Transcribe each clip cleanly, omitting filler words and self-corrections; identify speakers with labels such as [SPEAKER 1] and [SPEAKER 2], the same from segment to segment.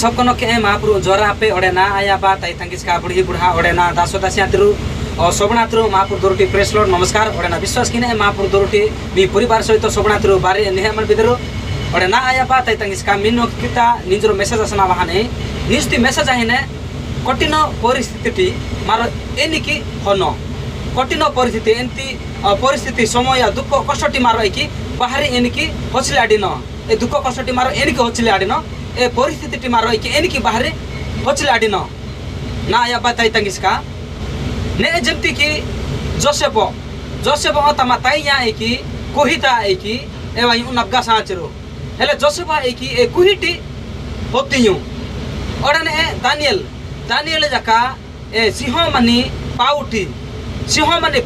[SPEAKER 1] सब कनो के महाप्रभु जोरा पे ओडे ना आया बा ताई तंगिस का बुढ़ी बुढ़ा ओडे ना दासो दासिया तिरु और सोबनात्रु महाप्रभु दोरुटी प्रेस लॉर्ड नमस्कार ओडे ना विश्वास किने महाप्रभु दोरुटी मी परिवार सहित सोबनात्रु बारे निहेमन बिदरु ओडे ना आया बा ताई तंगिस का मिनो किता निजरो मेसेज असना वाहने निस्ति मेसेज आहिने कठिन परिस्थिति मारो एनिकी होनो कठिन परिस्थिति एंती परिस्थिति समय दुख कष्टटी मारो एकी बाहरी एनिकी होचले आडिनो ए दुख कष्टटी मारो एनिकी होचले आडिनो ए परिस्थिति मारो एकी एनिकी बाहरी होचले आडिनो ना आया बाताई तंगिसका ने जमती की जोसेफ तमा ताइया एकी कोहिता एकी एवं उनगा साचरो हेले जोसेफ एकी ए कुहिटी होतियु ओडने दानियल जका ए सिंहमनी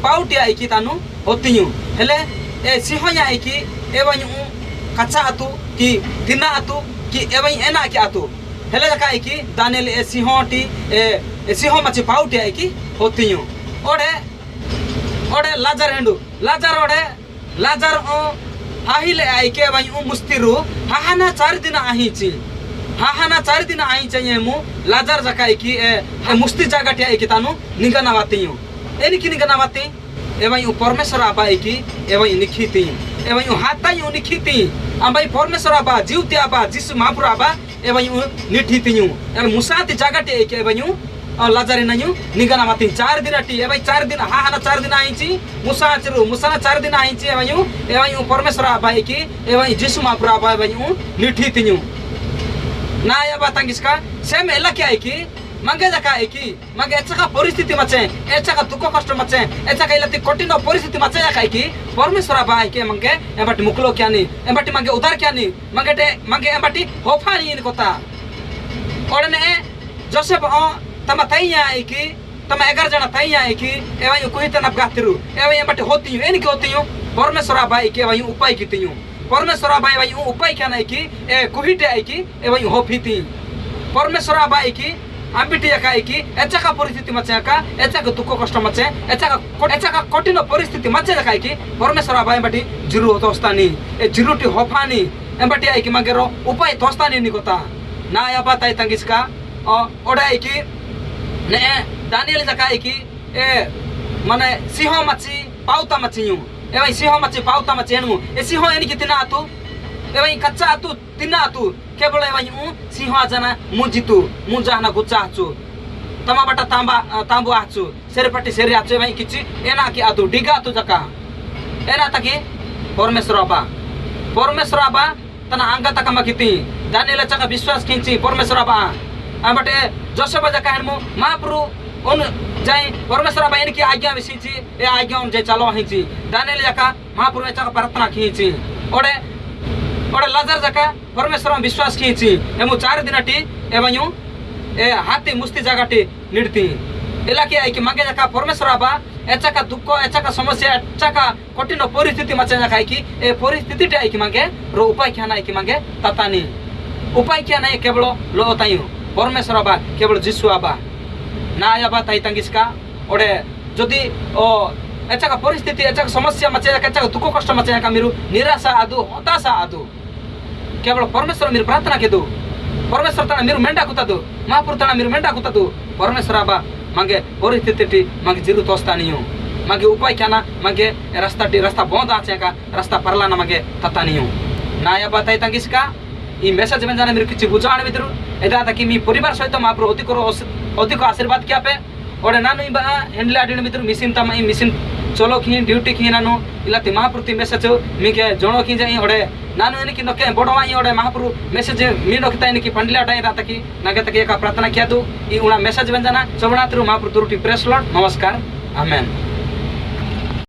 [SPEAKER 1] पाउटी आइकी तानु होतियु हेले ए सिंहया आइकी एवं कच्चा आतु की तिना आतु की एवं एना की आतु हेले जका आइकी दानियल ए सिंहटी ए सिंह माची पाउटी आइकी होतियु ओडे लाजार ओ आहिले आइके एवं मुस्तिरु हाहाना 4 दिन आहिची हाहाना 4 दिन आई चाहिए मु लाजार जका की ए मुस्ती जगह आइकी तानु निगनावातियु एनिकी निगनावाती एवं परमेश्वर आबा एकी एवं निखिती एवं हाताई निखिती अंबाई परमेश्वर आबा जीवती आबा जिसु महापुर आबा एवं निठितियु एवं मुसाती जगह एकी एवं लाजारे नयु निगनावाती 4 दिन टी एवं 4 दिन हाहाना 4 दिन आइची मुसाना 4 दिन आइची एवं परमेश्वर आबा एकी एवं जिसु महापुर आबा एवं निठितियु ना या बातांगिसका सेम एला क्या है कि मंगे जका है कि मंगे एचका परिस्थिति मचे एचका दुख कष्ट मचे एचका इलाती कठिन परिस्थिति मचे जका है कि परमेश्वर बा है कि मंगे एबट मुकलो क्या नी एबट मंगे उधार क्या नी मंगे एबटी होफानी इन कोता ओडने जोसेफ तमा तैया है कि तमा 11 जना तैया है कि एवं कुहित नबगातिरु एवं एबट होतियु एनी के होतियु परमेश्वर बा है कि एवं उपाय कितियु परमेश्वर बाई भाई उपाय क्या नहीं कि ए कुहिटे आई की एवं होफीती परमेश्वर बाई की अंबिटी का आई की एचा का परिस्थिति मचे का एचा का दुख कष्ट मचे एचा का कठिन परिस्थिति मचे का आई की परमेश्वर बाई बटी जिरु तोस्तानी ए जिरुटी होफानी एबटी आई की मगेरो उपाय तोस्तानी निकोता ना या बात आई तंगिसका ओडा आई की ने दानियल जका आई की ए माने सिंह मची पाउता मचियु एवं सिंह मचे पाउता मचे हेणु ए सिंह एनी की तिना आतु एवं कच्चा आतु तिना आतु केवल एवं सिंह जना मुजितु मुजाना गुच्चा आचु तमा बटा तांबु आचु सेरेपटी सेरे आचु एवं किछि एना की आतु डिगा आतु जका एना तकी परमेश्वर आबा तना अंगा तक मकिति दानियल चका विश्वास किंची परमेश्वर आबा आबटे जोसेफ जका हेणु महाप्रभु उन जाई परमेश्वर बाइन की आज्ञा विसीची ए आज्ञा उन जे चलो हिची दानियल जका महापुर जका प्रार्थना कीची ओडे लाजर जका परमेश्वर विश्वास कीची एमु 4 दिन टी एवं ए हाथी मुस्ती जगाटी निडती एला की आई की मागे जका परमेश्वर बा एचा का दुख एचा का समस्या एचा का कठिन परिस्थिति मचे जका की ए परिस्थिति टी आई की मागे रो उपाय क्या ना आई की मागे ततानी उपाय क्या नहीं केवल लो ताई परमेश्वर बा केवल जिसु आबा ना आया बात आई तंगिसका ओडे जदि एचा का परिस्थिति एचा का समस्या मचे एचा का दुख कष्ट मचे का मिरु निराशा आदु हताशा आदु केवल परमेश्वर मिरु प्रार्थना केदु परमेश्वर तना मिरु मेंडा कुतादु महापुर तना मिरु मेंडा कुतादु परमेश्वर बा मांगे परिस्थिति मांगे जिरु तोस्तानियो मांगे उपाय क्या मांगे रास्ता बंद आचे का रास्ता परला ना मांगे ततानियो ना आया बात आई तंगिसका ई मेसेज में जाने मिरु किछि बुझाण बिदरु एदा तकी मी परिवार सहित महापुर अधिक आशीर्वाद क्या पे ओडे नानु बा हैंडल आडिन मित्र मिसिन तमा ई मिसिन चलो खी ड्यूटी खी नानु इलाति महाप्रति मेसेज मी के जणो खी जाई ओडे नानु एनी की नके बडवा ई ओडे महाप्रु मेसेज मी नकता एनी की पंडला टाई रात की नगे तक एक प्रार्थना किया दु ई उना मेसेज बन जाना सबनात्रु महाप्रु तुरुटी प्रेस लॉर्ड नमस्कार आमेन।